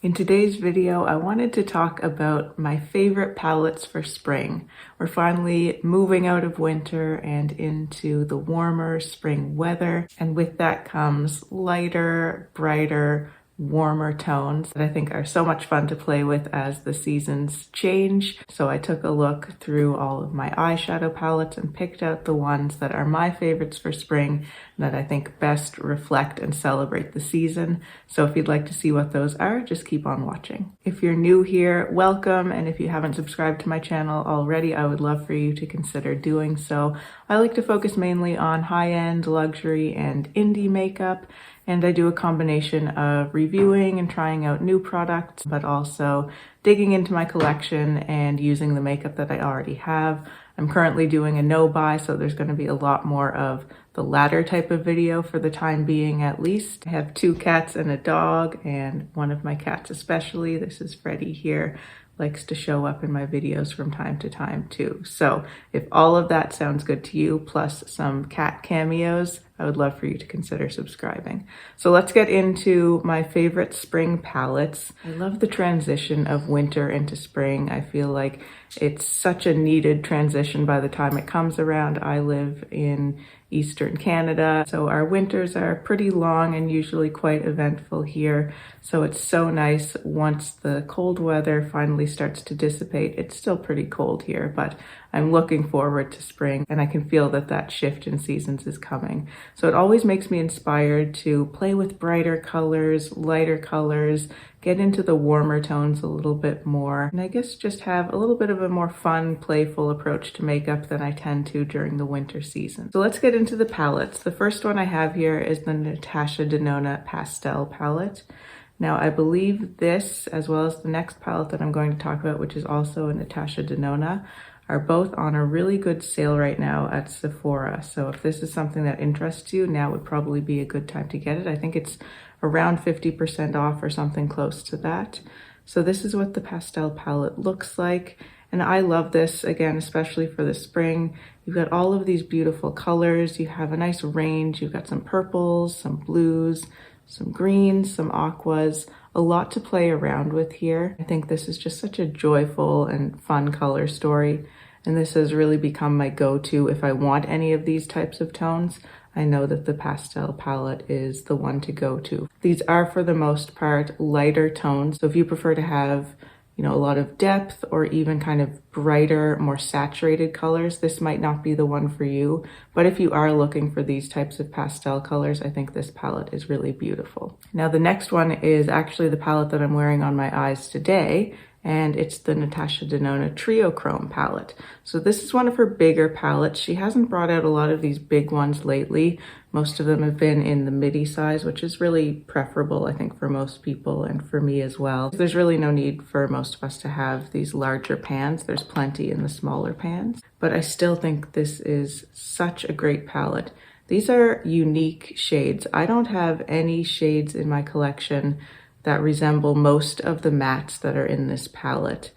In today's video, I wanted to talk about my favorite palettes for spring. We're finally moving out of winter and into the warmer spring weather, and with that comes lighter, brighter, warmer tones that I think are so much fun to play with as the seasons change. So I took a look through all of my eyeshadow palettes and picked out the ones that are my favorites for spring that I think best reflect and celebrate the season. So if you'd like to see what those are, just keep on watching. If you're new here, welcome, and if you haven't subscribed to my channel already, I would love for you to consider doing so. I like to focus mainly on high-end, luxury, and indie makeup, and I do a combination of reviewing and trying out new products, but also digging into my collection and using the makeup that I already have. I'm currently doing a no-buy, so there's going to be a lot more of the latter type of video for the time being at least. I have 2 cats and a dog, and one of my cats especially, this is Freddie here, likes to show up in my videos from time to time too. So if all of that sounds good to you, plus some cat cameos, I would love for you to consider subscribing. So let's get into my favorite spring palettes. I love the transition of winter into spring. I feel like it's such a needed transition by the time it comes around. I live in Eastern Canada, so our winters are pretty long and usually quite eventful here. So it's so nice once the cold weather finally starts to dissipate. It's still pretty cold here, but I'm looking forward to spring, and I can feel that that shift in seasons is coming. So it always makes me inspired to play with brighter colors, lighter colors, get into the warmer tones a little bit more, and I guess just have a little bit of a more fun, playful approach to makeup than I tend to during the winter season. So let's get into the palettes. The first one I have here is the Natasha Denona Pastel palette. Now I believe this, as well as the next palette that I'm going to talk about, which is also a Natasha Denona, are both on a really good sale right now at Sephora. So if this is something that interests you, now would probably be a good time to get it. I think it's around 50% off or something close to that. So this is what the pastel palette looks like. And I love this, again, especially for the spring. You've got all of these beautiful colors. You have a nice range. You've got some purples, some blues, some greens, some aquas, a lot to play around with here. I think this is just such a joyful and fun color story. And this has really become my go-to if I want any of these types of tones. I know that the pastel palette is the one to go to. These are, for the most part, lighter tones. So if you prefer to have, you know, a lot of depth or even kind of brighter, more saturated colors, this might not be the one for you. But if you are looking for these types of pastel colors, I think this palette is really beautiful. Now the next one is actually the palette that I'm wearing on my eyes today, and it's the Natasha Denona Triochrome palette. So this is one of her bigger palettes. She hasn't brought out a lot of these big ones lately. Most of them have been in the midi size, which is really preferable, I think, for most people and for me as well. There's really no need for most of us to have these larger pans. There's plenty in the smaller pans, but I still think this is such a great palette. These are unique shades. I don't have any shades in my collection that resemble most of the mattes that are in this palette.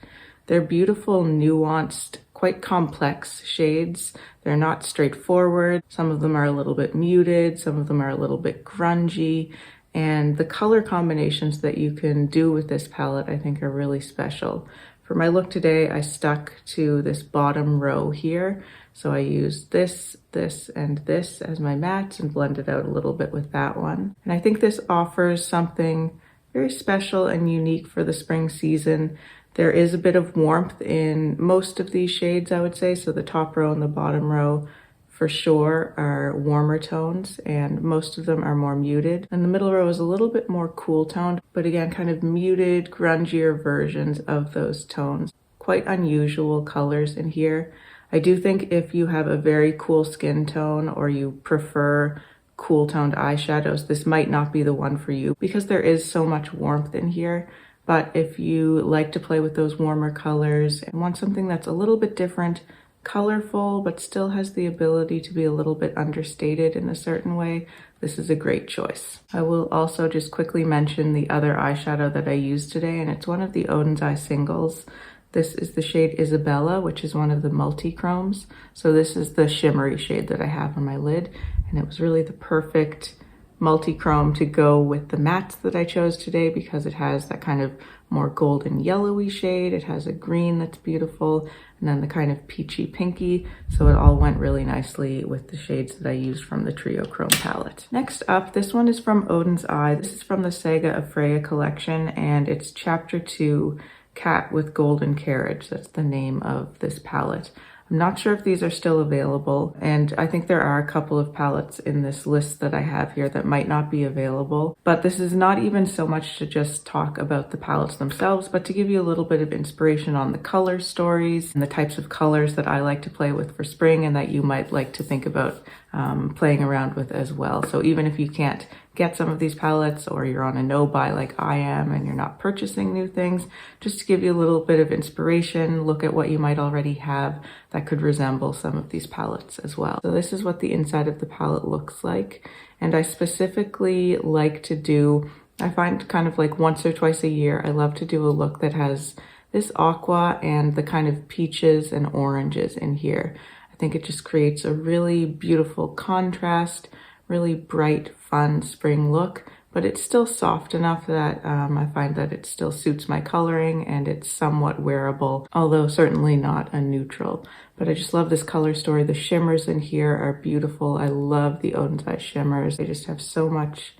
They're beautiful, nuanced, quite complex shades. They're not straightforward. Some of them are a little bit muted, some of them are a little bit grungy, and the color combinations that you can do with this palette I think are really special. For my look today, I stuck to this bottom row here. So I used this, this, and this as my mattes and blended out a little bit with that one. And I think this offers something very special and unique for the spring season. There is a bit of warmth in most of these shades, I would say. So the top row and the bottom row for sure are warmer tones, and most of them are more muted. And the middle row is a little bit more cool toned, but again, kind of muted, grungier versions of those tones. Quite unusual colors in here. I do think if you have a very cool skin tone or you prefer cool toned eyeshadows, this might not be the one for you because there is so much warmth in here. But if you like to play with those warmer colors and want something that's a little bit different, colorful, but still has the ability to be a little bit understated in a certain way, this is a great choice. I will also just quickly mention the other eyeshadow that I used today, and it's one of the Odins Eye Singles. This is the shade Isabella, which is one of the multi-chromes. So this is the shimmery shade that I have on my lid, and it was really the perfect multi-chrome to go with the mattes that I chose today because it has that kind of more golden yellowy shade. It has a green that's beautiful, and then the kind of peachy pinky. So it all went really nicely with the shades that I used from the Triochrome palette. Next up, this one is from Odins Eye. This is from the Saga of Freya collection, and it's Chapter 2, Cat with Golden Carriage. That's the name of this palette. I'm not sure if these are still available, and I think there are a couple of palettes in this list that I have here that might not be available, but this is not even so much to just talk about the palettes themselves, but to give you a little bit of inspiration on the color stories and the types of colors that I like to play with for spring and that you might like to think about playing around with as well. So even if you can't get some of these palettes, or you're on a no-buy like I am and you're not purchasing new things, just to give you a little bit of inspiration, look at what you might already have that could resemble some of these palettes as well. So this is what the inside of the palette looks like. And I specifically like to do, I find kind of like once or twice a year, I love to do a look that has this aqua and the kind of peaches and oranges in here. I think it just creates a really beautiful contrast, really bright, fun spring look, but it's still soft enough that I find that it still suits my coloring and it's somewhat wearable, although certainly not a neutral. But I just love this color story. The shimmers in here are beautiful. I love the Odins Eye shimmers. They just have so much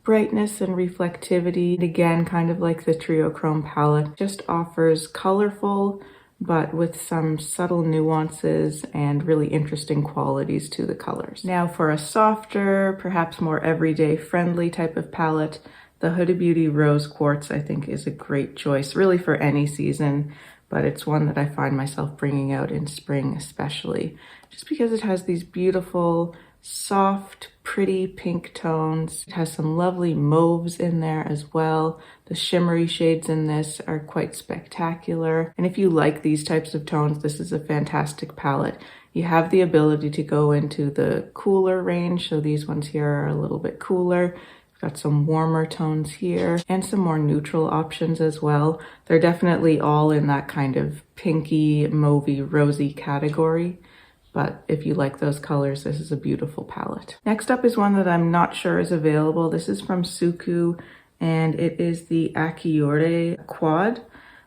brightness and reflectivity. And again, kind of like the Triochrome palette, just offers colorful, but with some subtle nuances and really interesting qualities to the colors. Now for a softer, perhaps more everyday friendly type of palette, the Huda Beauty Rose Quartz I think is a great choice, really for any season, but it's one that I find myself bringing out in spring especially, just because it has these beautiful, soft, pretty pink tones. It has some lovely mauves in there as well. The shimmery shades in this are quite spectacular. And if you like these types of tones, this is a fantastic palette. You have the ability to go into the cooler range. So these ones here are a little bit cooler. Got some warmer tones here and some more neutral options as well. They're definitely all in that kind of pinky, mauvey, rosy category. But if you like those colors, this is a beautiful palette. Next up is one that I'm not sure is available. This is from Suqqu, and it is the Akiurei quad.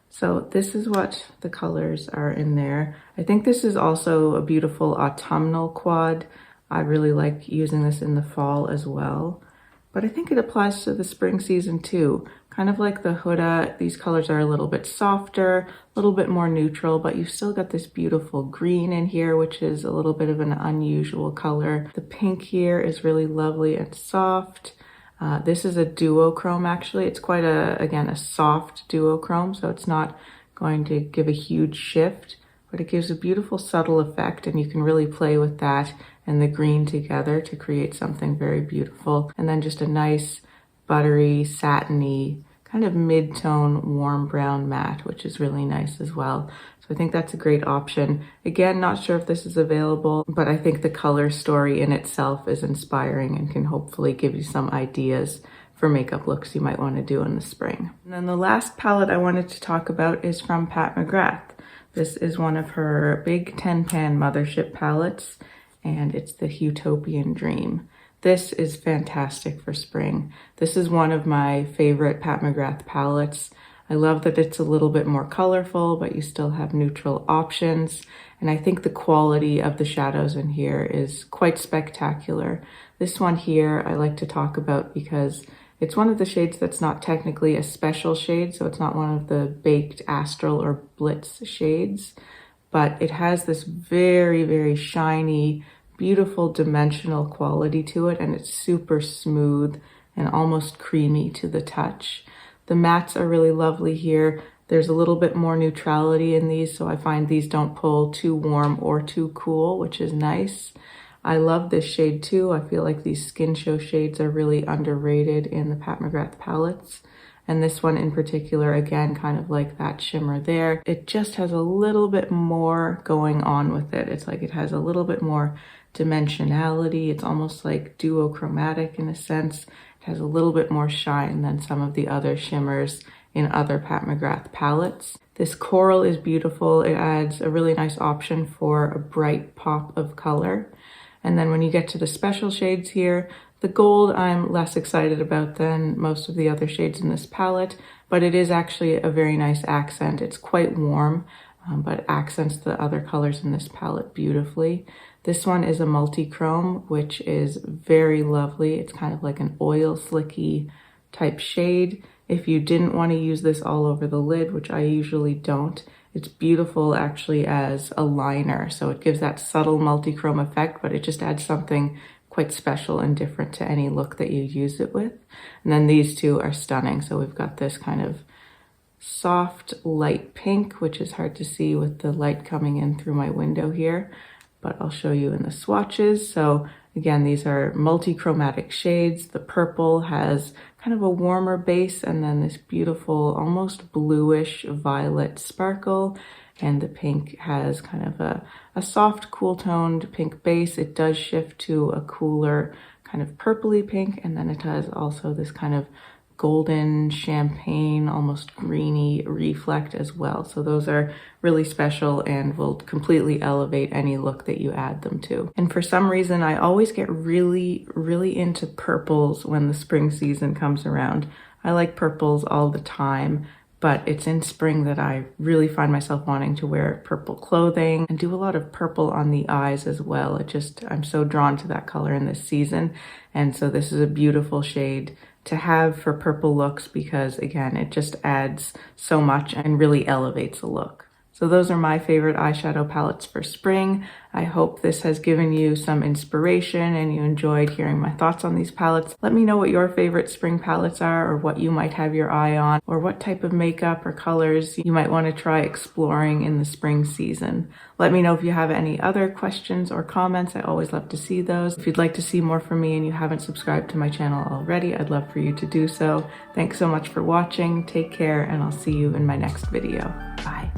So this is what the colors are in there. I think this is also a beautiful autumnal quad. I really like using this in the fall as well. But I think it applies to the spring season too. Kind of like the Huda, these colors are a little bit softer, a little bit more neutral, but you've still got this beautiful green in here, which is a little bit of an unusual color. The pink here is really lovely and soft. This is a duochrome actually. It's quite again, a soft duochrome, so it's not going to give a huge shift, but it gives a beautiful subtle effect, and you can really play with that and the green together to create something very beautiful. And then just a nice buttery, satiny, kind of mid-tone warm brown matte, which is really nice as well. So I think that's a great option. Again, not sure if this is available, but I think the color story in itself is inspiring and can hopefully give you some ideas for makeup looks you might want to do in the spring. And then the last palette I wanted to talk about is from Pat McGrath. This is one of her big 10-pan mothership palettes, and it's the Huetopian Dream. This is fantastic for spring. This is one of my favorite Pat McGrath palettes. I love that it's a little bit more colorful, but you still have neutral options. And I think the quality of the shadows in here is quite spectacular. This one here I like to talk about because it's one of the shades that's not technically a special shade, so it's not one of the baked astral or blitz shades, but it has this very, very shiny, beautiful dimensional quality to it, and it's super smooth and almost creamy to the touch. The mattes are really lovely here. There's a little bit more neutrality in these, so I find these don't pull too warm or too cool, which is nice. I love this shade too. I feel like these skin show shades are really underrated in the Pat McGrath palettes. And this one in particular, again, kind of like that shimmer there. It just has a little bit more going on with it. It's like it has a little bit more dimensionality. It's almost like duochromatic in a sense. It has a little bit more shine than some of the other shimmers in other Pat McGrath palettes. This coral is beautiful. It adds a really nice option for a bright pop of color. And then when you get to the special shades here, The gold I'm less excited about than most of the other shades in this palette, but it is actually a very nice accent. It's quite warm, but accents the other colors in this palette beautifully. This one is a multi-chrome, which is very lovely. It's kind of like an oil slicky type shade. If you didn't want to use this all over the lid, which I usually don't, it's beautiful actually as a liner. So it gives that subtle multi-chrome effect, but it just adds something quite special and different to any look that you use it with. And then these two are stunning. So we've got this kind of soft light pink, which is hard to see with the light coming in through my window here, but I'll show you in the swatches. So again, these are multi-chromatic shades. The purple has kind of a warmer base and then this beautiful, almost bluish violet sparkle. And the pink has kind of a soft, cool toned pink base. It does shift to a cooler kind of purpley pink. And then it has also this kind of golden champagne, almost greeny reflect as well. So those are really special and will completely elevate any look that you add them to. And for some reason, I always get really into purples when the spring season comes around. I like purples all the time, but it's in spring that I really find myself wanting to wear purple clothing and do a lot of purple on the eyes as well. I'm so drawn to that color in this season. And so this is a beautiful shade to have for purple looks because again, it just adds so much and really elevates a look. So those are my favorite eyeshadow palettes for spring. I hope this has given you some inspiration and you enjoyed hearing my thoughts on these palettes. Let me know what your favorite spring palettes are or what you might have your eye on or what type of makeup or colors you might want to try exploring in the spring season. Let me know if you have any other questions or comments. I always love to see those. If you'd like to see more from me and you haven't subscribed to my channel already, I'd love for you to do so. Thanks so much for watching. Take care and I'll see you in my next video. Bye.